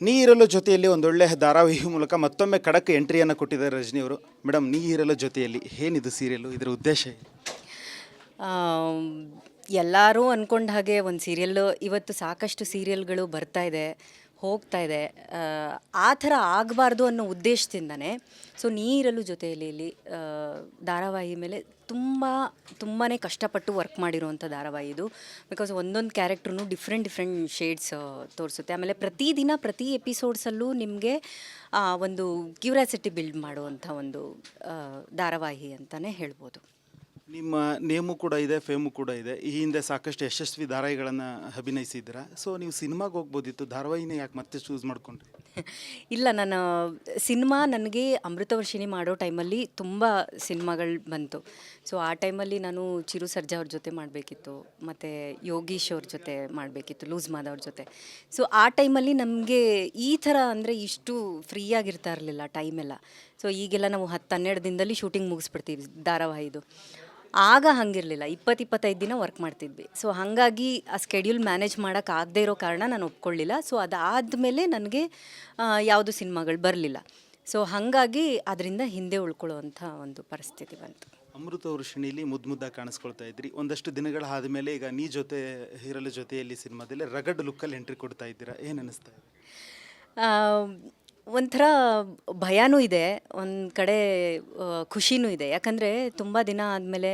ನೀ ಇರಲು ಜೊತೆಯಲ್ಲಿ ಒಂದೊಳ್ಳೆ ಧಾರಾವಾಹಿ ಮೂಲಕ ಮತ್ತೊಮ್ಮೆ ಖಡಕ್ ಎಂಟ್ರಿಯನ್ನು ಕೊಟ್ಟಿದ್ದಾರೆ ರಜನಿ ಅವರು. ಮೇಡಮ್, ನೀ ಇರಲು ಜೊತೆಯಲ್ಲಿ ಏನಿದು ಸೀರಿಯಲ್ಲು, ಇದರ ಉದ್ದೇಶ ಏನು? ಆಮ್, ಎಲ್ಲರೂ ಅಂದ್ಕೊಂಡ ಹಾಗೆ ಒಂದು ಸೀರಿಯಲ್ಲು ಇವತ್ತು ಸಾಕಷ್ಟು ಸೀರಿಯಲ್ಗಳು ಬರ್ತಾ ಇದೆ, ಹೋಗ್ತಾ ಇದೆ. ಆ ಥರ ಆಗಬಾರ್ದು ಅನ್ನೋ ಉದ್ದೇಶದಿಂದನೇ ಸೊ ನೀರಲು ಜೊತೆಯಲ್ಲಿ ಇಲ್ಲಿ ಧಾರಾವಾಹಿ ಮೇಲೆ ತುಂಬಾ ಕಷ್ಟಪಟ್ಟು ವರ್ಕ್ ಮಾಡಿರುವಂಥ ಧಾರಾವಾಹಿ ಇದು. ಬಿಕಾಸ್ ಒಂದೊಂದು ಕ್ಯಾರೆಕ್ಟ್ರೂ ಡಿಫ್ರೆಂಟ್ ಶೇಡ್ಸ್ ತೋರಿಸುತ್ತೆ. ಆಮೇಲೆ ಪ್ರತಿದಿನ ಪ್ರತಿ ಎಪಿಸೋಡ್ಸಲ್ಲೂ ನಿಮಗೆ ಒಂದು ಕ್ಯೂರಿಯಾಸಿಟಿ ಬಿಲ್ಡ್ ಮಾಡುವಂಥ ಒಂದು ಧಾರಾವಾಹಿ ಅಂತಲೇ ಹೇಳ್ಬೋದು. ನಿಮ್ಮ ನೇಮು ಕೂಡ ಇದೆ, ಫೇಮು ಕೂಡ ಇದೆ. ಈ ಹಿಂದೆ ಸಾಕಷ್ಟು ಯಶಸ್ವಿ ಧಾರಾವಾಹಿಗಳನ್ನು ಅಭಿನಯಿಸಿದ್ದೀರಾ. ಸೊ ನೀವು ಸಿನಿಮಾಗೆ ಹೋಗ್ಬೋದಿತ್ತು, ಧಾರಾವಾಹಿನೇ ಯಾಕೆ ಮತ್ತೆ ಚೂಸ್ ಮಾಡ್ಕೊಂಡ್ರಿ? ಇಲ್ಲ, ನಾನು ಸಿನಿಮಾ ನನಗೆ ಅಮೃತವರ್ಷಿಣಿ ಮಾಡೋ ಟೈಮಲ್ಲಿ ತುಂಬ ಸಿನಿಮಾಗಳು ಬಂತು. ಸೊ ಆ ಟೈಮಲ್ಲಿ ನಾನು ಚಿರು ಸರ್ಜಾ ಅವ್ರ ಜೊತೆ ಮಾಡಬೇಕಿತ್ತು, ಮತ್ತು ಯೋಗೀಶ್ ಅವ್ರ ಜೊತೆ ಮಾಡಬೇಕಿತ್ತು, ಲೂಸ್ ಮಾದವ್ರ ಜೊತೆ. ಸೊ ಆ ಟೈಮಲ್ಲಿ ನಮಗೆ ಈ ಥರ ಅಂದರೆ ಇಷ್ಟು ಫ್ರೀಯಾಗಿರ್ತಾ ಇರಲಿಲ್ಲ ಟೈಮೆಲ್ಲ. ಸೊ ಈಗೆಲ್ಲ ನಾವು 10-12 ದಿನದಲ್ಲಿ ಶೂಟಿಂಗ್ ಮುಗಿಸ್ಬಿಡ್ತೀವಿ ಧಾರಾವಾಹಿದು. ಆಗ ಹಾಗಿರಲಿಲ್ಲ, 20-25 ದಿನ ವರ್ಕ್ ಮಾಡ್ತಿದ್ವಿ. ಸೊ ಹಾಗಾಗಿ ಆ ಸ್ಕೆಡ್ಯೂಲ್ ಮ್ಯಾನೇಜ್ ಮಾಡೋಕ್ಕಾಗದೇ ಇರೋ ಕಾರಣ ನಾನು ಒಪ್ಕೊಳ್ಳಿಲ್ಲ. ಸೊ ಅದಾದಮೇಲೆ ನನಗೆ ಯಾವುದು ಸಿನಿಮಾಗಳು ಬರಲಿಲ್ಲ. ಸೊ ಹಾಗಾಗಿ ಅದರಿಂದ ಹಿಂದೆ ಉಳ್ಕೊಳ್ಳೋವಂಥ ಒಂದು ಪರಿಸ್ಥಿತಿ ಬಂತು. ಅಮೃತ ವರ್ಷಿಣಿಲಿ ಮುದ್ದಾಗಿ ಕಾಣಿಸ್ಕೊಳ್ತಾ ಇದ್ರಿ. ಒಂದಷ್ಟು ದಿನಗಳ ಆದಮೇಲೆ ಈಗ ನೀ ಜೊತೆ ಹೀರಲು ಜೊತೆಯಲ್ಲಿ ಸಿನಿಮಾದಲ್ಲಿ ರಗಡ್ ಲುಕ್ಕಲ್ಲಿ ಎಂಟ್ರಿ ಕೊಡ್ತಾ ಇದ್ದೀರಾ, ಏನು ಅನ್ನಿಸ್ತಾ ಇದೆ? ಒಂಥರ ಭಯನೂ ಇದೆ, ಒಂದು ಕಡೆ ಖುಷಿನೂ ಇದೆ. ಯಾಕಂದರೆ ತುಂಬ ದಿನ ಆದಮೇಲೆ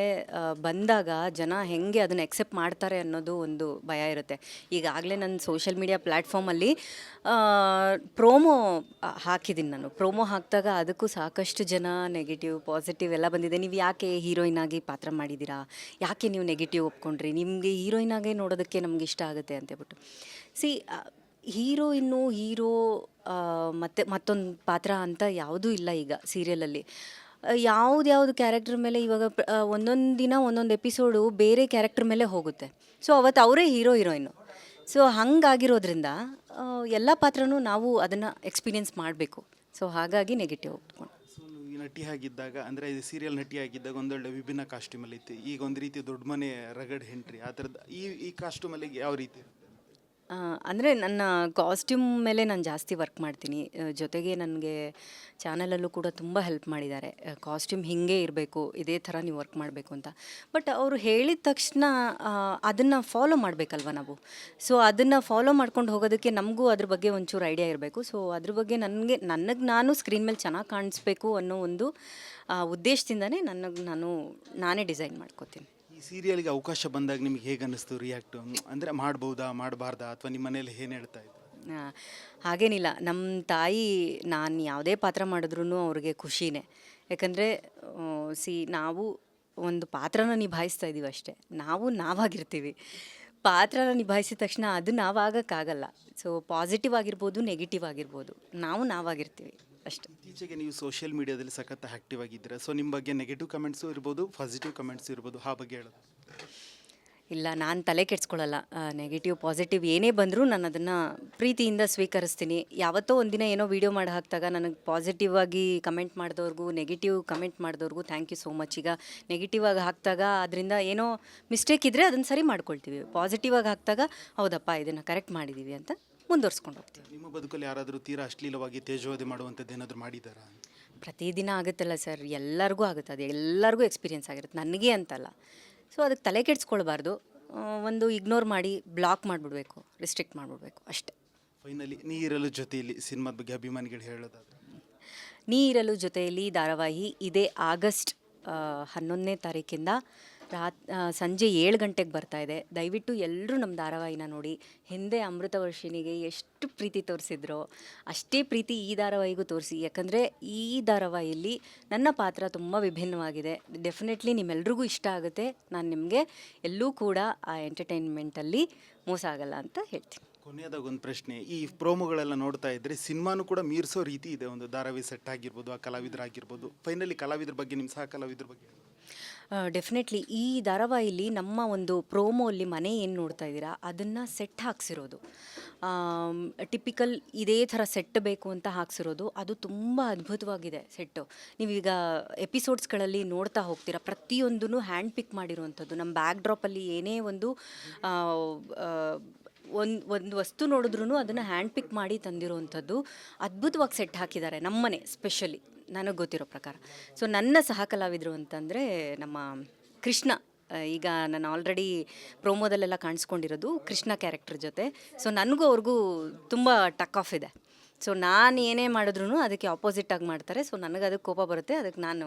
ಬಂದಾಗ ಜನ ಹೇಗೆ ಅದನ್ನು ಎಕ್ಸೆಪ್ಟ್ ಮಾಡ್ತಾರೆ ಅನ್ನೋದು ಒಂದು ಭಯ ಇರುತ್ತೆ. ಈಗಾಗಲೇ ನನ್ನ ಸೋಷಿಯಲ್ ಮೀಡಿಯಾ ಪ್ಲ್ಯಾಟ್ಫಾರ್ಮಲ್ಲಿ ಪ್ರೋಮೋ ಹಾಕಿದ್ದೀನಿ. ನಾನು ಪ್ರೋಮೋ ಹಾಕಿದಾಗ ಅದಕ್ಕೂ ಸಾಕಷ್ಟು ಜನ ನೆಗೆಟಿವ್ ಪಾಸಿಟಿವ್ ಎಲ್ಲ ಬಂದಿದೆ. ನೀವು ಯಾಕೆ ಹೀರೋಯಿನ್ ಆಗಿ ಪಾತ್ರ ಮಾಡಿದ್ದೀರಾ, ಯಾಕೆ ನೀವು ನೆಗೆಟಿವ್ ಒಪ್ಕೊಂಡ್ರಿ, ನಿಮಗೆ ಹೀರೋಯಿನ್ ಆಗೇ ನೋಡೋದಕ್ಕೆ ನಮ್ಗೆ ಇಷ್ಟ ಆಗುತ್ತೆ ಅಂತೇಳ್ಬಿಟ್ಟು. ಹೀರೋ ಮತ್ತು ಮತ್ತೊಂದು ಪಾತ್ರ ಅಂತ ಯಾವುದೂ ಇಲ್ಲ ಈಗ ಸೀರಿಯಲಲ್ಲಿ. ಯಾವ್ದು ಕ್ಯಾರೆಕ್ಟರ್ ಮೇಲೆ ಇವಾಗ ಒಂದೊಂದು ದಿನ ಒಂದೊಂದು ಎಪಿಸೋಡು ಬೇರೆ ಕ್ಯಾರೆಕ್ಟರ್ ಮೇಲೆ ಹೋಗುತ್ತೆ. ಸೊ ಅವತ್ತು ಅವರೇ ಹೀರೋಯಿನ್ನು. ಸೊ ಹಂಗಾಗಿರೋದ್ರಿಂದ ಎಲ್ಲ ಪಾತ್ರನೂ ನಾವು ಅದನ್ನು ಎಕ್ಸ್ಪೀರಿಯೆನ್ಸ್ ಮಾಡಬೇಕು. ಸೊ ಹಾಗಾಗಿ ನೆಗೆಟಿವ್ ಒಪ್ಕೊಂಡು. ಸೊ ನೀವು ನಟಿ ಆಗಿದ್ದಾಗ, ಅಂದರೆ ಇದು ಸೀರಿಯಲ್ ನಟಿ ಆಗಿದ್ದಾಗ ಒಂದೊಳ್ಳೆ ವಿಭಿನ್ನ ಕಾಸ್ಟ್ಯೂಮಲ್ಲಿ ಇತ್ತು. ಈಗ ಒಂದು ರೀತಿ ದೊಡ್ಡ ಮನೆ ರಗಡ್ ಎಂಟ್ರಿ ಆ ಥರದ್ದು ಈ ಕಾಸ್ಟ್ಯೂಮಲ್ಲಿ ಯಾವ ರೀತಿ? ಅಂದರೆ ನನ್ನ ಕಾಸ್ಟ್ಯೂಮ್ ಮೇಲೆ ನಾನು ಜಾಸ್ತಿ ವರ್ಕ್ ಮಾಡ್ತೀನಿ. ಜೊತೆಗೆ ನನಗೆ ಚಾನಲಲ್ಲೂ ಕೂಡ ತುಂಬ ಹೆಲ್ಪ್ ಮಾಡಿದ್ದಾರೆ. ಕಾಸ್ಟ್ಯೂಮ್ ಹೀಗೆ ಇರಬೇಕು, ಇದೇ ಥರ ನೀವು ವರ್ಕ್ ಮಾಡಬೇಕು ಅಂತ. ಬಟ್ ಅವರು ಹೇಳಿದ ತಕ್ಷಣ ಅದನ್ನು ಫಾಲೋ ಮಾಡಬೇಕಲ್ವ ನಾವು. ಸೊ ಅದನ್ನು ಫಾಲೋ ಮಾಡ್ಕೊಂಡು ಹೋಗೋದಕ್ಕೆ ನಮಗೂ ಅದ್ರ ಬಗ್ಗೆ ಒಂಚೂರು ಐಡಿಯಾ ಇರಬೇಕು. ಸೊ ಅದ್ರ ಬಗ್ಗೆ ನನಗೆ ನಾನು ಸ್ಕ್ರೀನ್ ಮೇಲೆ ಚೆನ್ನಾಗಿ ಕಾಣಿಸ್ಬೇಕು ಅನ್ನೋ ಒಂದು ಉದ್ದೇಶದಿಂದನೇ ನಾನೇ ಡಿಸೈನ್ ಮಾಡ್ಕೋತೀನಿ. ಈ ಸೀರಿಯಲ್ಗೆ ಅವಕಾಶ ಬಂದಾಗ ನಿಮ್ಗೆ ಹೇಗೆ ಅನ್ನಿಸ್ತು ರಿಯಾಕ್ಟು? ಅಂದರೆ ಮಾಡ್ಬೋದಾ ಮಾಡಬಾರ್ದಾ, ಅಥವಾ ನಿಮ್ಮ ಮನೇಲಿ ಏನು ಹೇಳ್ತಾ ಇದ್ರು? ಹಾಗೇನಿಲ್ಲ, ನಮ್ಮ ತಾಯಿ ನಾನು ಯಾವುದೇ ಪಾತ್ರ ಮಾಡಿದ್ರೂ ಅವ್ರಿಗೆ ಖುಷಿನೇ. ಯಾಕಂದರೆ ನಾವು ಒಂದು ಪಾತ್ರನ ನಿಭಾಯಿಸ್ತಾ ಇದ್ದೀವಿ ಅಷ್ಟೇ. ನಾವಾಗಿರ್ತೀವಿ. ಪಾತ್ರನ ನಿಭಾಯಿಸಿದ ತಕ್ಷಣ ಅದು ನಾವಾಗಕ್ಕಾಗಲ್ಲ. ಸೊ ಪಾಸಿಟಿವ್ ಆಗಿರ್ಬೋದು, ನೆಗೆಟಿವ್ ಆಗಿರ್ಬೋದು, ನಾವಾಗಿರ್ತೀವಿ ಅಷ್ಟೇ. ಇತ್ತೀಚೆಗೆ ನೀವು ಸೋಷಿಯಲ್ ಮೀಡಿಯಾದಲ್ಲಿ ಸಖತ್ ಆ್ಯಕ್ಟಿವ್ ಆಗಿದ್ದೀರಾ. ಸೊ ನಿಮ್ಮ ಬಗ್ಗೆ ನೆಗೆಟಿವ್ ಕಮೆಂಟ್ಸು ಇರ್ಬೋದು, ಪಾಸಿಟಿವ್ ಕಮೆಂಟ್ಸು ಇರ್ಬೋದು, ಆ ಬಗ್ಗೆ ಹೇಳೋದು? ಇಲ್ಲ, ನಾನು ತಲೆ ಕೆಡಿಸ್ಕೊಳ್ಳಲ್ಲ. ನೆಗೆಟಿವ್ ಪಾಸಿಟಿವ್ ಏನೇ ಬಂದರೂ ನಾನು ಅದನ್ನು ಪ್ರೀತಿಯಿಂದ ಸ್ವೀಕರಿಸ್ತೀನಿ. ಯಾವತ್ತೋ ಒಂದಿನ ಏನೋ ವೀಡಿಯೋ ಮಾಡಿ ಹಾಕಿದಾಗ ನನಗೆ ಪಾಸಿಟಿವ್ ಆಗಿ ಕಮೆಂಟ್ ಮಾಡಿದವ್ರಿಗೂ, ನೆಗೆಟಿವ್ ಕಮೆಂಟ್ ಮಾಡಿದವ್ರಿಗೂ ಥ್ಯಾಂಕ್ ಯು ಸೋ ಮಚ್. ಈಗ ನೆಗೆಟಿವ್ ಆಗಿ ಹಾಕಿದಾಗ ಅದರಿಂದ ಏನೋ ಮಿಸ್ಟೇಕ್ ಇದ್ದರೆ ಅದನ್ನು ಸರಿ ಮಾಡ್ಕೊಳ್ತೀವಿ. ಪಾಸಿಟಿವ್ ಆಗಿ ಹಾಕಿದಾಗ ಹೌದಪ್ಪ ಇದನ್ನು ಕರೆಕ್ಟ್ ಮಾಡಿದ್ದೀವಿ ಅಂತ ಮುಂದುವರ್ಸ್ಕೊಂಡು ಹೋಗ್ತೀವಿ. ನಿಮ್ಮ ಬದುಕಲ್ಲಿ ಯಾರಾದರೂ ತೀರಾ ಅಶ್ಲೀಲವಾಗಿ ತೇಜೋವಧೆ ಮಾಡುವಂಥದ್ದು ಏನಾದರೂ ಮಾಡಿದ್ದಾರಾ? ಪ್ರತಿದಿನ ಆಗುತ್ತಲ್ಲ ಸರ್, ಎಲ್ಲರಿಗೂ ಆಗುತ್ತೆ. ಅದು ಎಲ್ಲರಿಗೂ ಎಕ್ಸ್ಪೀರಿಯೆನ್ಸ್ ಆಗಿರುತ್ತೆ, ನನಗೆ ಅಂತಲ್ಲ. ಸೊ ಅದಕ್ಕೆ ತಲೆ ಕೆಡಿಸ್ಕೊಳ್ಬಾರ್ದು. ಒಂದು ಇಗ್ನೋರ್ ಮಾಡಿ ಬ್ಲಾಕ್ ಮಾಡಿಬಿಡ್ಬೇಕು, ರಿಸ್ಟ್ರಿಕ್ಟ್ ಮಾಡಿಬಿಡ್ಬೇಕು ಅಷ್ಟೇ. ಫೈನಲಿ ನೀ ಇರಲು ಜೊತೆಯಲ್ಲಿ ಸಿನಿಮಾದ ಬಗ್ಗೆ ಅಭಿಮಾನಿಗಳು ಹೇಳೋದಾದ್ರೆ? ನೀ ಇರಲು ಜೊತೆಯಲ್ಲಿ ಧಾರಾವಾಹಿ ಇದೇ ಆಗಸ್ಟ್ 11ನೇ ತಾರೀಕಿಂದ ಸಂಜೆ 7 ಗಂಟೆಗೆ ಬರ್ತಾ ಇದೆ. ದಯವಿಟ್ಟು ಎಲ್ಲರೂ ನಮ್ಮ ಧಾರಾವಾಹಿನ ನೋಡಿ. ಹಿಂದೆ ಅಮೃತವರ್ಷಿಣಿಗೆ ಎಷ್ಟು ಪ್ರೀತಿ ತೋರಿಸಿದ್ರೋ ಅಷ್ಟೇ ಪ್ರೀತಿ ಈ ಧಾರಾವಾಹಿಗೂ ತೋರಿಸಿ. ಯಾಕಂದರೆ ಈ ಧಾರಾವಾಹಿಯಲ್ಲಿ ನನ್ನ ಪಾತ್ರ ತುಂಬ ವಿಭಿನ್ನವಾಗಿದೆ. ಡೆಫಿನೆಟ್ಲಿ ನಿಮ್ಮೆಲ್ರಿಗೂ ಇಷ್ಟ ಆಗುತ್ತೆ. ನಾನು ನಿಮಗೆ ಎಲ್ಲೂ ಕೂಡ ಆ ಎಂಟರ್ಟೈನ್ಮೆಂಟಲ್ಲಿ ಮೋಸ ಆಗಲ್ಲ ಅಂತ ಹೇಳ್ತೀನಿ. ಕೊನೆಯದಾಗ ಒಂದು ಪ್ರಶ್ನೆ, ಈ ಪ್ರೋಮೋಗಳೆಲ್ಲ ನೋಡ್ತಾ ಇದ್ದರೆ ಸಿನಿಮಾನು ಕೂಡ ಮೀರಿಸೋ ರೀತಿ ಇದೆ. ಒಂದು ಧಾರಾವಾಹಿ ಸೆಟ್ ಆಗಿರ್ಬೋದು, ಆ ಕಲಾವಿದರಾಗಿರ್ಬೋದು. ಫೈನಲಿ ಕಲಾವಿದ್ರ ಬಗ್ಗೆ, ನಿಮ್ಮ ಸಹ ಕಲಾವಿದ್ರ ಬಗ್ಗೆ? ಡೆಫಿನೆಟ್ಲಿ ಈ ಧಾರಾವಾಹಿಲಿ ನಮ್ಮ ಒಂದು ಪ್ರೋಮೋಲ್ಲಿ ಮನೆ ಏನು ನೋಡ್ತಾ ಇದ್ದೀರಾ ಅದನ್ನು ಸೆಟ್ ಹಾಕ್ಸಿರೋದು. ಟಿಪಿಕಲ್ ಇದೇ ಥರ ಸೆಟ್ ಬೇಕು ಅಂತ ಹಾಕ್ಸಿರೋದು. ಅದು ತುಂಬ ಅದ್ಭುತವಾಗಿದೆ ಸೆಟ್ಟು. ನೀವೀಗ ಎಪಿಸೋಡ್ಸ್ಗಳಲ್ಲಿ ನೋಡ್ತಾ ಹೋಗ್ತೀರಾ, ಪ್ರತಿಯೊಂದೂ ಹ್ಯಾಂಡ್ ಪಿಕ್ ಮಾಡಿರುವಂಥದ್ದು. ನಮ್ಮ ಬ್ಯಾಕ್ ಡ್ರಾಪಲ್ಲಿ ಏನೇ ಒಂದು ಒಂದು ವಸ್ತು ನೋಡಿದ್ರೂ ಅದನ್ನು ಹ್ಯಾಂಡ್ ಪಿಕ್ ಮಾಡಿ ತಂದಿರುವಂಥದ್ದು ಅದ್ಭುತವಾಗಿ ಸೆಟ್ ಹಾಕಿದ್ದಾರೆ ನಮ್ಮನೆ ಸ್ಪೆಷಲಿ ನನಗೆ ಗೊತ್ತಿರೋ ಪ್ರಕಾರ. ಸೊ ನನ್ನ ಸಹ ಕಲಾವಿದರು ಅಂತಂದರೆ ನಮ್ಮ ಕೃಷ್ಣ. ಈಗ ನಾನು ಆಲ್ರೆಡಿ ಪ್ರೋಮೋದಲ್ಲೆಲ್ಲ ಕಾಣಿಸ್ಕೊಂಡಿರೋದು ಕೃಷ್ಣ ಕ್ಯಾರೆಕ್ಟರ್ ಜೊತೆ. ಸೊ ನನಗೂ ಅವ್ರಿಗೂ ತುಂಬ ಟಕ್ ಆಫ್ ಇದೆ. ಸೊ ನಾನು ಏನೇ ಮಾಡಿದ್ರು ಅದಕ್ಕೆ ಆಪೋಸಿಟಾಗಿ ಮಾಡ್ತಾರೆ. ಸೊ ನನಗೆ ಅದಕ್ಕೆ ಕೋಪ ಬರುತ್ತೆ, ಅದಕ್ಕೆ ನಾನು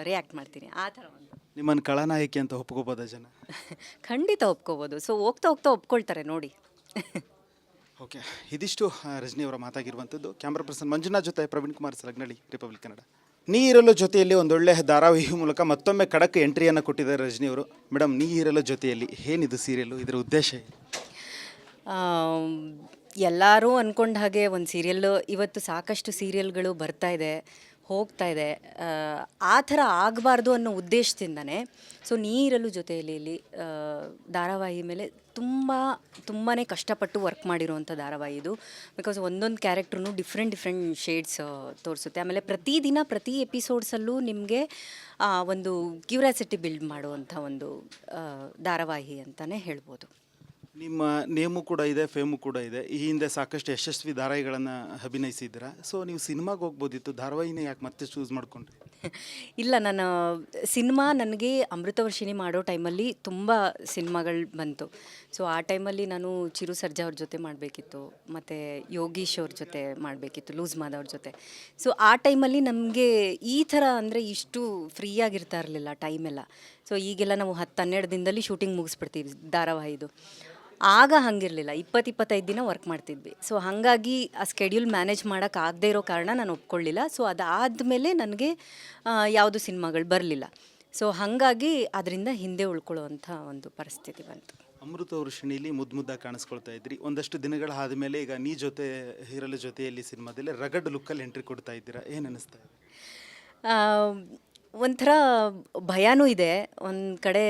ರಿಯಾಕ್ಟ್ ಮಾಡ್ತೀನಿ ಆ ಥರ ಒಂದು. ನಿಮ್ಮನ್ನು ಖಳನಾಯಕಿ ಅಂತ ಒಪ್ಕೋಬೋದ ಜನ? ಖಂಡಿತ ಒಪ್ಕೋಬೋದು. ಸೊ ಹೋಗ್ತಾ ಹೋಗ್ತಾ ಒಪ್ಕೊಳ್ತಾರೆ ನೋಡಿ. ಓಕೆ, ಇದಿಷ್ಟು ರಜನಿ ಅವರ ಮಾತಾಗಿರುವಂಥದ್ದು. ಕ್ಯಾಮ್ರಾ ಪರ್ಸನ್ ಮಂಜುನಾಥ್ ಜೊತೆ ಪ್ರವೀಣ್ ಕುಮಾರ್ ಸಲಗ್ನಳ್ಳಿ, ರಿಪಬ್ಲಿಕ್ ಕನ್ನಡ. ನೀ ಇರಲು ಜೊತೆಯಲ್ಲಿ ಒಂದೊಳ್ಳೆ ಧಾರಾವಾಹಿ ಮೂಲಕ ಮತ್ತೊಮ್ಮೆ ಖಡಕ್ ಎಂಟ್ರಿಯನ್ನು ಕೊಟ್ಟಿದ್ದಾರೆ ರಜನಿ ಅವರು. ಮೇಡಮ್, ನೀ ಇರಲು ಜೊತೆಯಲ್ಲಿ ಏನಿದು ಸೀರಿಯಲ್ಲು, ಇದರ ಉದ್ದೇಶ ಏನು? ಎಲ್ಲರೂ ಅಂದ್ಕೊಂಡ ಹಾಗೆ ಒಂದು ಸೀರಿಯಲ್ಲು, ಇವತ್ತು ಸಾಕಷ್ಟು ಸೀರಿಯಲ್ಗಳು ಬರ್ತಾ ಇದೆ, ಹೋಗ್ತಾ ಇದೆ. ಆ ಥರ ಆಗಬಾರ್ದು ಅನ್ನೋ ಉದ್ದೇಶದಿಂದನೇ ಸೊ ನೀರಲು ಜೊತೆಯಲ್ಲಿ ಇಲ್ಲಿ ಧಾರಾವಾಹಿ ಮೇಲೆ ತುಂಬಾ ಕಷ್ಟಪಟ್ಟು ವರ್ಕ್ ಮಾಡಿರುವಂಥ ಧಾರಾವಾಹಿ ಇದು. ಬಿಕಾಸ್ ಒಂದೊಂದು ಕ್ಯಾರೆಕ್ಟ್ರೂ ಡಿಫ್ರೆಂಟ್ ಶೇಡ್ಸ್ ತೋರಿಸುತ್ತೆ. ಆಮೇಲೆ ಪ್ರತಿದಿನ ಪ್ರತಿ ಎಪಿಸೋಡ್ಸಲ್ಲೂ ನಿಮಗೆ ಒಂದು ಕ್ಯೂರಿಯಾಸಿಟಿ ಬಿಲ್ಡ್ ಮಾಡುವಂಥ ಒಂದು ಧಾರಾವಾಹಿ ಅಂತಲೇ ಹೇಳ್ಬೋದು. ನಿಮ್ಮ ನೇಮು ಕೂಡ ಇದೆ, ಫೇಮು ಕೂಡ ಇದೆ. ಈ ಹಿಂದೆ ಸಾಕಷ್ಟು ಯಶಸ್ವಿ ಧಾರಾವಾಹಿಗಳನ್ನು ಅಭಿನಯಿಸಿದ್ದೀರಾ. ಸೊ ನೀವು ಸಿನಿಮಾಗೆ ಹೋಗ್ಬೋದಿತ್ತು, ಧಾರಾವಾಹಿನೇ ಯಾಕೆ ಮತ್ತೆ ಚೂಸ್ ಮಾಡಿಕೊಂಡ್ರಿ? ಇಲ್ಲ, ನಾನು ಸಿನಿಮಾ ನನಗೆ ಅಮೃತವರ್ಷಿಣಿ ಮಾಡೋ ಟೈಮಲ್ಲಿ ತುಂಬ ಸಿನಿಮಾಗಳು ಬಂತು. ಸೊ ಆ ಟೈಮಲ್ಲಿ ನಾನು ಚಿರು ಸರ್ಜಾ ಅವ್ರ ಜೊತೆ ಮಾಡಬೇಕಿತ್ತು, ಮತ್ತು ಯೋಗೀಶ್ ಅವ್ರ ಜೊತೆ ಮಾಡಬೇಕಿತ್ತು, ಲೂಸ್ ಮಾದವ್ರ ಜೊತೆ. ಸೊ ಆ ಟೈಮಲ್ಲಿ ನಮಗೆ ಈ ಥರ ಅಂದರೆ ಇಷ್ಟು ಫ್ರೀಯಾಗಿರ್ತಾ ಇರಲಿಲ್ಲ ಟೈಮೆಲ್ಲ. ಸೊ ಈಗೆಲ್ಲ ನಾವು 10-12 ದಿನದಲ್ಲಿ ಶೂಟಿಂಗ್ ಮುಗಿಸ್ಬಿಡ್ತೀವಿ ಧಾರಾವಾಹಿದು. ಆಗ ಹಂಗಿರಲಿಲ್ಲ, 20-25 ದಿನ ವರ್ಕ್ ಮಾಡ್ತಿದ್ವಿ. ಸೊ ಹಾಗಾಗಿ ಆ ಸ್ಕೆಡ್ಯೂಲ್ ಮ್ಯಾನೇಜ್ ಮಾಡೋಕ್ಕಾಗದೇ ಇರೋ ಕಾರಣ ನಾನು ಒಪ್ಕೊಳ್ಳಿಲ್ಲ. ಸೊ ಅದಾದಮೇಲೆ ನನಗೆ ಯಾವುದು ಸಿನಿಮಾಗಳು ಬರಲಿಲ್ಲ. ಸೊ ಹಾಗಾಗಿ ಅದರಿಂದ ಹಿಂದೆ ಉಳ್ಕೊಳ್ಳೋವಂಥ ಒಂದು ಪರಿಸ್ಥಿತಿ ಬಂತು. ಅಮೃತ ವರ್ಷಿಣಿಲಿ ಮುದ್ದಾಗಿ ಕಾಣಿಸ್ಕೊಳ್ತಾ ಇದ್ರಿ. ಒಂದಷ್ಟು ದಿನಗಳ ಆದಮೇಲೆ ಈಗ ನೀ ಜೊತೆ ಹೀರಲು ಜೊತೆಯಲ್ಲಿ ಸಿನಿಮಾದಲ್ಲಿ ರಗಡ್ ಲುಕ್ಕಲ್ಲಿ ಎಂಟ್ರಿ ಕೊಡ್ತಾ ಇದ್ದೀರಾ, ಏನು ಅನ್ನಿಸ್ತಾ ಇದೆ? ಒಂಥರ ಭಯನೂ ಇದೆ, ಒಂದು ಕಡೆ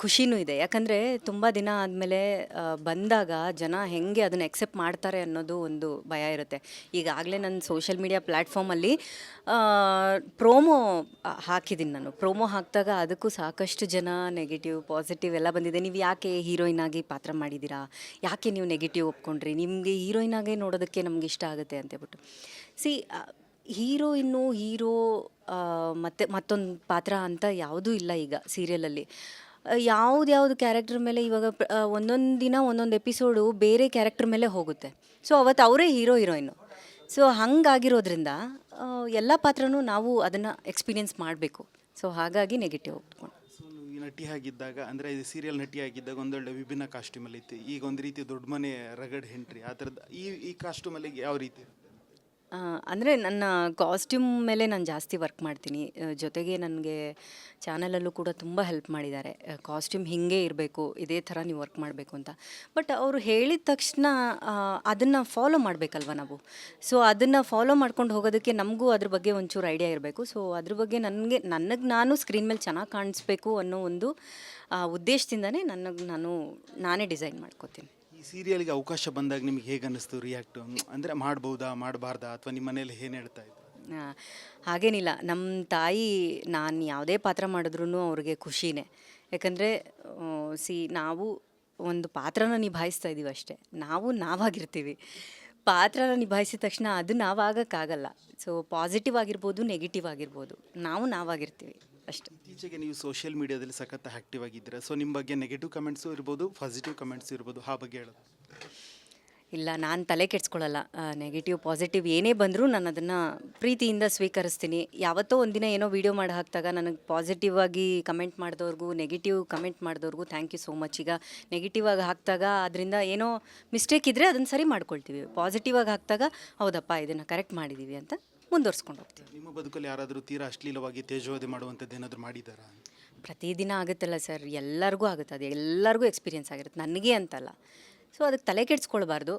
ಖುಷಿನೂ ಇದೆ. ಯಾಕಂದರೆ ತುಂಬ ದಿನ ಆದಮೇಲೆ ಬಂದಾಗ ಜನ ಹೇಗೆ ಅದನ್ನು ಎಕ್ಸೆಪ್ಟ್ ಮಾಡ್ತಾರೆ ಅನ್ನೋದು ಒಂದು ಭಯ ಇರುತ್ತೆ. ಈಗಾಗಲೇ ನನ್ನ ಸೋಷಿಯಲ್ ಮೀಡಿಯಾ ಪ್ಲ್ಯಾಟ್ಫಾರ್ಮಲ್ಲಿ ಪ್ರೋಮೋ ಹಾಕಿದ್ದೀನಿ. ನಾನು ಪ್ರೋಮೋ ಹಾಕಿದಾಗ ಅದಕ್ಕೂ ಸಾಕಷ್ಟು ಜನ ನೆಗೆಟಿವ್ ಪಾಸಿಟಿವ್ ಎಲ್ಲ ಬಂದಿದೆ. ನೀವು ಯಾಕೆ ಹೀರೋಯಿನ್ ಆಗಿ ಪಾತ್ರ ಮಾಡಿದ್ದೀರಾ, ಯಾಕೆ ನೀವು ನೆಗೆಟಿವ್ ಒಪ್ಕೊಂಡ್ರಿ, ನಿಮಗೆ ಹೀರೋಯಿನ್ ಆಗೇ ನೋಡೋದಕ್ಕೆ ನಮ್ಗೆ ಇಷ್ಟ ಆಗುತ್ತೆ ಅಂತೇಳ್ಬಿಟ್ಟು. ಹೀರೋ ಮತ್ತು ಮತ್ತೊಂದು ಪಾತ್ರ ಅಂತ ಯಾವುದೂ ಇಲ್ಲ ಈಗ ಸೀರಿಯಲಲ್ಲಿ. ಯಾವ್ದು ಕ್ಯಾರೆಕ್ಟರ್ ಮೇಲೆ ಇವಾಗ ಒಂದೊಂದು ದಿನ ಒಂದೊಂದು ಎಪಿಸೋಡು ಬೇರೆ ಕ್ಯಾರೆಕ್ಟರ್ ಮೇಲೆ ಹೋಗುತ್ತೆ. ಸೊ ಅವತ್ತು ಅವರೇ ಹೀರೋಯಿನ್ನು. ಸೊ ಹಂಗಾಗಿರೋದ್ರಿಂದ ಎಲ್ಲ ಪಾತ್ರನೂ ನಾವು ಅದನ್ನು ಎಕ್ಸ್ಪೀರಿಯೆನ್ಸ್ ಮಾಡಬೇಕು. ಸೊ ಹಾಗಾಗಿ ನೆಗೆಟಿವ್ ಒಪ್ಕೊಂಡು. ಸೊ ನೀವು ನಟಿಯಾಗಿದ್ದಾಗ, ಅಂದರೆ ಇದು ಸೀರಿಯಲ್ ನಟಿಯಾಗಿದ್ದಾಗ ಒಂದೊಳ್ಳೆ ವಿಭಿನ್ನ ಕಾಸ್ಟ್ಯೂಮಲ್ಲಿ ಇತ್ತು. ಈಗ ಒಂದು ರೀತಿ ದೊಡ್ಡ ಮನೆ ರಗಡ್ ಎಂಟ್ರಿ ಆ ಥರದ್ದು ಈ ಕಾಸ್ಟ್ಯೂಮಲ್ಲಿ ಯಾವ ರೀತಿ? ಅಂದರೆ ನನ್ನ ಕಾಸ್ಟ್ಯೂಮ್ ಮೇಲೆ ನಾನು ಜಾಸ್ತಿ ವರ್ಕ್ ಮಾಡ್ತೀನಿ. ಜೊತೆಗೆ ನನಗೆ ಚಾನಲಲ್ಲೂ ಕೂಡ ತುಂಬ ಹೆಲ್ಪ್ ಮಾಡಿದ್ದಾರೆ. ಕಾಸ್ಟ್ಯೂಮ್ ಹೀಗೆ ಇರಬೇಕು, ಇದೇ ಥರ ನೀವು ವರ್ಕ್ ಮಾಡಬೇಕು ಅಂತ. ಬಟ್ ಅವರು ಹೇಳಿದ ತಕ್ಷಣ ಅದನ್ನು ಫಾಲೋ ಮಾಡಬೇಕಲ್ವ ನಾವು. ಸೊ ಅದನ್ನು ಫಾಲೋ ಮಾಡ್ಕೊಂಡು ಹೋಗೋದಕ್ಕೆ ನಮಗೂ ಅದ್ರ ಬಗ್ಗೆ ಒಂಚೂರು ಐಡಿಯಾ ಇರಬೇಕು. ಸೊ ಅದ್ರ ಬಗ್ಗೆ ನನಗೆ ನಾನು ಸ್ಕ್ರೀನ್ ಮೇಲೆ ಚೆನ್ನಾಗಿ ಕಾಣಿಸ್ಬೇಕು ಅನ್ನೋ ಒಂದು ಉದ್ದೇಶದಿಂದನೇ ನಾನೇ ಡಿಸೈನ್ ಮಾಡ್ಕೋತೀನಿ. ಈ ಸೀರಿಯಲ್ಗೆ ಅವಕಾಶ ಬಂದಾಗ ನಿಮ್ಗೆ ಹೇಗೆ ಅನ್ನಿಸ್ತು ರಿಯಾಕ್ಟು? ಅಂದರೆ ಮಾಡ್ಬೋದಾ, ಮಾಡಬಾರ್ದಾ, ಅಥವಾ ನಿಮ್ಮ ಮನೇಲಿ ಏನು ಹೇಳ್ತಾ ಇದ್ರು? ಹಾಗೇನಿಲ್ಲ. ನಮ್ಮ ತಾಯಿ ನಾನು ಯಾವುದೇ ಪಾತ್ರ ಮಾಡಿದ್ರೂ ಅವ್ರಿಗೆ ಖುಷಿನೇ. ಯಾಕಂದರೆ ನಾವು ಒಂದು ಪಾತ್ರನ ನಿಭಾಯಿಸ್ತಾ ಇದ್ದೀವಿ ಅಷ್ಟೇ. ನಾವಾಗಿರ್ತೀವಿ. ಪಾತ್ರನ ನಿಭಾಯಿಸಿದ ತಕ್ಷಣ ಅದು ನಾವಾಗಕ್ಕಾಗಲ್ಲ. ಸೊ ಪಾಸಿಟಿವ್ ಆಗಿರ್ಬೋದು, ನೆಗೆಟಿವ್ ಆಗಿರ್ಬೋದು, ನಾವಾಗಿರ್ತೀವಿ ಅಷ್ಟೇ. ಇತ್ತೀಚೆಗೆ ನೀವು ಸೋಷಿಯಲ್ ಮೀಡಿಯಾದಲ್ಲಿ ಸಖತ್ ಆ್ಯಕ್ಟಿವ್ ಆಗಿದ್ದೀರಾ. ಸೊ ನಿಮ್ಮ ಬಗ್ಗೆ ನೆಗೆಟಿವ್ ಕಮೆಂಟ್ಸು ಇರ್ಬೋದು, ಪಾಸಿಟಿವ್ ಕಮೆಂಟ್ಸು ಇರ್ಬೋದು, ಆ ಬಗ್ಗೆ ಹೇಳೋದು? ಇಲ್ಲ, ನಾನು ತಲೆ ಕೆಡಿಸ್ಕೊಳ್ಳಲ್ಲ. ನೆಗೆಟಿವ್ ಪಾಸಿಟಿವ್ ಏನೇ ಬಂದರೂ ನಾನು ಅದನ್ನು ಪ್ರೀತಿಯಿಂದ ಸ್ವೀಕರಿಸ್ತೀನಿ. ಯಾವತ್ತೋ ಒಂದಿನ ಏನೋ ವೀಡಿಯೋ ಮಾಡಿ ಹಾಕಿದಾಗ ನನಗೆ ಪಾಸಿಟಿವ್ ಆಗಿ ಕಮೆಂಟ್ ಮಾಡಿದವ್ರಿಗೂ, ನೆಗೆಟಿವ್ ಕಮೆಂಟ್ ಮಾಡಿದವ್ರಿಗೂ ಥ್ಯಾಂಕ್ ಯು ಸೋ ಮಚ್. ಈಗ ನೆಗೆಟಿವ್ ಆಗಿ ಹಾಕಿದಾಗ ಅದರಿಂದ ಏನೋ ಮಿಸ್ಟೇಕ್ ಇದ್ದರೆ ಅದನ್ನು ಸರಿ ಮಾಡ್ಕೊಳ್ತೀವಿ. ಪಾಸಿಟಿವ್ ಆಗಿ ಹಾಕಿದಾಗ ಹೌದಪ್ಪ ಇದನ್ನು ಕರೆಕ್ಟ್ ಮಾಡಿದ್ದೀವಿ ಅಂತ ಮುಂದುವರ್ಸ್ಕೊಂಡು ಹೋಗ್ತೀವಿ. ನಿಮ್ಮ ಬದುಕಲ್ಲಿ ಯಾರಾದರೂ ತೀರಾ ಅಶ್ಲೀಲವಾಗಿ ತೇಜೋವಧೆ ಮಾಡುವಂಥದ್ದು ಏನಾದರೂ ಮಾಡಿದ್ದಾರಾ? ಪ್ರತಿದಿನ ಆಗುತ್ತಲ್ಲ ಸರ್, ಎಲ್ಲರಿಗೂ ಆಗುತ್ತೆ. ಅದು ಎಲ್ಲರಿಗೂ ಎಕ್ಸ್ಪೀರಿಯೆನ್ಸ್ ಆಗಿರುತ್ತೆ, ನನಗೆ ಅಂತಲ್ಲ. ಸೊ ಅದಕ್ಕೆ ತಲೆ ಕೆಡಿಸ್ಕೊಳ್ಬಾರ್ದು.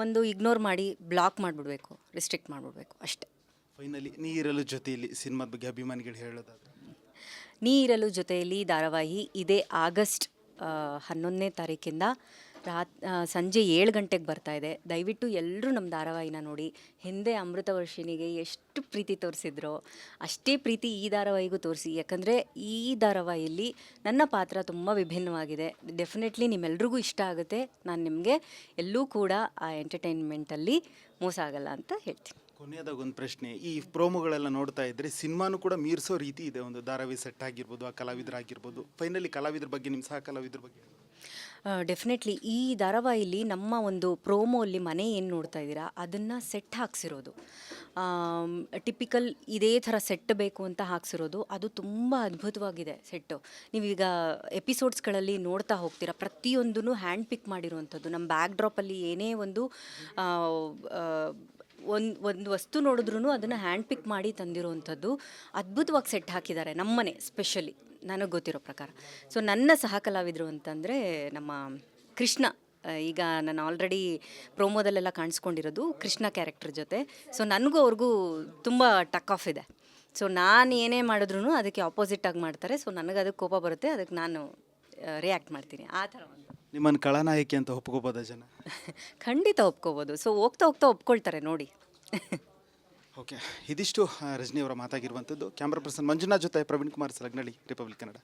ಒಂದು ಇಗ್ನೋರ್ ಮಾಡಿ ಬ್ಲಾಕ್ ಮಾಡಿಬಿಡ್ಬೇಕು, ರಿಸ್ಟ್ರಿಕ್ಟ್ ಮಾಡಿಬಿಡ್ಬೇಕು ಅಷ್ಟೇ. ಫೈನಲಿ ನೀರಲು ಜೊತೆಯಲ್ಲಿ ಸಿನಿಮಾದ ಬಗ್ಗೆ ಅಭಿಮಾನಿಗಳು ಹೇಳೋದಾದ್ರೆ? ನೀರಲು ಜೊತೆಯಲ್ಲಿ ಧಾರಾವಾಹಿ ಇದೇ ಆಗಸ್ಟ್ 11ನೇ ತಾರೀಕಿಂದ ಸಂಜೆ 7 ಗಂಟೆಗೆ ಬರ್ತಾ ಇದೆ. ದಯವಿಟ್ಟು ಎಲ್ಲರೂ ನಮ್ಮ ಧಾರಾವಾಹಿನ ನೋಡಿ. ಹಿಂದೆ ಅಮೃತವರ್ಷಿಣಿಗೆ ಎಷ್ಟು ಪ್ರೀತಿ ತೋರಿಸಿದ್ರೋ ಅಷ್ಟೇ ಪ್ರೀತಿ ಈ ಧಾರಾವಾಹಿಗೂ ತೋರಿಸಿ. ಯಾಕಂದರೆ ಈ ಧಾರಾವಾಹಿಯಲ್ಲಿ ನನ್ನ ಪಾತ್ರ ತುಂಬ ವಿಭಿನ್ನವಾಗಿದೆ. ಡೆಫಿನೆಟ್ಲಿ ನಿಮ್ಮೆಲ್ರಿಗೂ ಇಷ್ಟ ಆಗುತ್ತೆ. ನಾನು ನಿಮಗೆ ಎಲ್ಲೂ ಕೂಡ ಆ ಎಂಟರ್ಟೈನ್ಮೆಂಟಲ್ಲಿ ಮೋಸ ಆಗಲ್ಲ ಅಂತ ಹೇಳ್ತೀನಿ. ಕೊನೆಯದಾಗ ಒಂದು ಪ್ರಶ್ನೆ, ಈ ಪ್ರೋಮೋಗಳೆಲ್ಲ ನೋಡ್ತಾ ಇದ್ರೆ ಸಿನಿಮಾನು ಕೂಡ ಮೀರಿಸೋ ರೀತಿ ಇದೆ. ಒಂದು ಧಾರಾವಾಹಿ ಸೆಟ್ ಆಗಿರ್ಬೋದು, ಆ ಕಲಾವಿದರಾಗಿರ್ಬೋದು. ಫೈನಲಿ ಕಲಾವಿದ್ರ ಬಗ್ಗೆ, ನಿಮ್ಮ ಸಹ ಕಲಾವಿದ್ರ ಬಗ್ಗೆ ಡೆಫಿನೆಟ್ಲಿ ಈ ಧಾರಾವಾಹಿಲಿ ನಮ್ಮ ಒಂದು ಪ್ರೋಮೋಲ್ಲಿ ಮನೆ ಏನು ನೋಡ್ತಾ ಇದ್ದೀರಾ ಅದನ್ನು ಸೆಟ್ ಹಾಕ್ಸಿರೋದು. ಟಿಪಿಕಲ್ ಇದೇ ಥರ ಸೆಟ್ ಬೇಕು ಅಂತ ಹಾಕ್ಸಿರೋದು. ಅದು ತುಂಬ ಅದ್ಭುತವಾಗಿದೆ ಸೆಟ್ಟು. ನೀವೀಗ ಎಪಿಸೋಡ್ಸ್ಗಳಲ್ಲಿ ನೋಡ್ತಾ ಹೋಗ್ತೀರಾ, ಪ್ರತಿಯೊಂದೂ ಹ್ಯಾಂಡ್ ಪಿಕ್ ಮಾಡಿರುವಂಥದ್ದು. ನಮ್ಮ ಬ್ಯಾಕ್ ಡ್ರಾಪಲ್ಲಿ ಏನೇ ಒಂದು ಒಂದು ವಸ್ತು ನೋಡಿದ್ರೂ ಅದನ್ನು ಹ್ಯಾಂಡ್ ಪಿಕ್ ಮಾಡಿ ತಂದಿರುವಂಥದ್ದು. ಅದ್ಭುತವಾಗಿ ಸೆಟ್ ಹಾಕಿದ್ದಾರೆ ನಮ್ಮನೆ ಸ್ಪೆಷಲಿ ನನಗೆ ಗೊತ್ತಿರೋ ಪ್ರಕಾರ. ಸೊ ನನ್ನ ಸಹ ಕಲಾವಿದರು ಅಂತಂದರೆ ನಮ್ಮ ಕೃಷ್ಣ. ಈಗ ನಾನು ಆಲ್ರೆಡಿ ಪ್ರೋಮೋದಲ್ಲೆಲ್ಲ ಕಾಣಿಸ್ಕೊಂಡಿರೋದು ಕೃಷ್ಣ ಕ್ಯಾರೆಕ್ಟರ್ ಜೊತೆ. ಸೊ ನನಗೂ ಅವ್ರಿಗೂ ತುಂಬ ಟಕ್ ಆಫ್ ಇದೆ. ಸೊ ನಾನು ಏನೇ ಮಾಡಿದ್ರೂ ಅದಕ್ಕೆ ಆಪೋಸಿಟಾಗಿ ಮಾಡ್ತಾರೆ. ಸೊ ನನಗೆ ಅದಕ್ಕೆ ಕೋಪ ಬರುತ್ತೆ, ಅದಕ್ಕೆ ನಾನು ರಿಯಾಕ್ಟ್ ಮಾಡ್ತೀನಿ. ಆ ಥರ ಒಂದು ನಿಮ್ಮನ್ನು ಕಳಾನಾಯಕಿ ಅಂತ ಒಪ್ಕೋಬೋದ ಜನ? ಖಂಡಿತ ಒಪ್ಕೋಬೋದು. ಸೊ ಹೋಗ್ತಾ ಹೋಗ್ತಾ ಒಪ್ಕೊಳ್ತಾರೆ ನೋಡಿ. ಓಕೆ, ಇದಿಷ್ಟು ರಜನಿ ಅವರ ಮಾತಾಗಿರುವಂಥದ್ದು. ಕ್ಯಾಮ್ರಾ ಪರ್ಸನ್ ಮಂಜುನಾಥ್ ಜೊತೆ ಪ್ರವೀಣ್ ಕುಮಾರ್ ಸಲಗ್ನಳ್ಳಿ, ರಿಪಬ್ಲಿಕ್ ಕನ್ನಡ.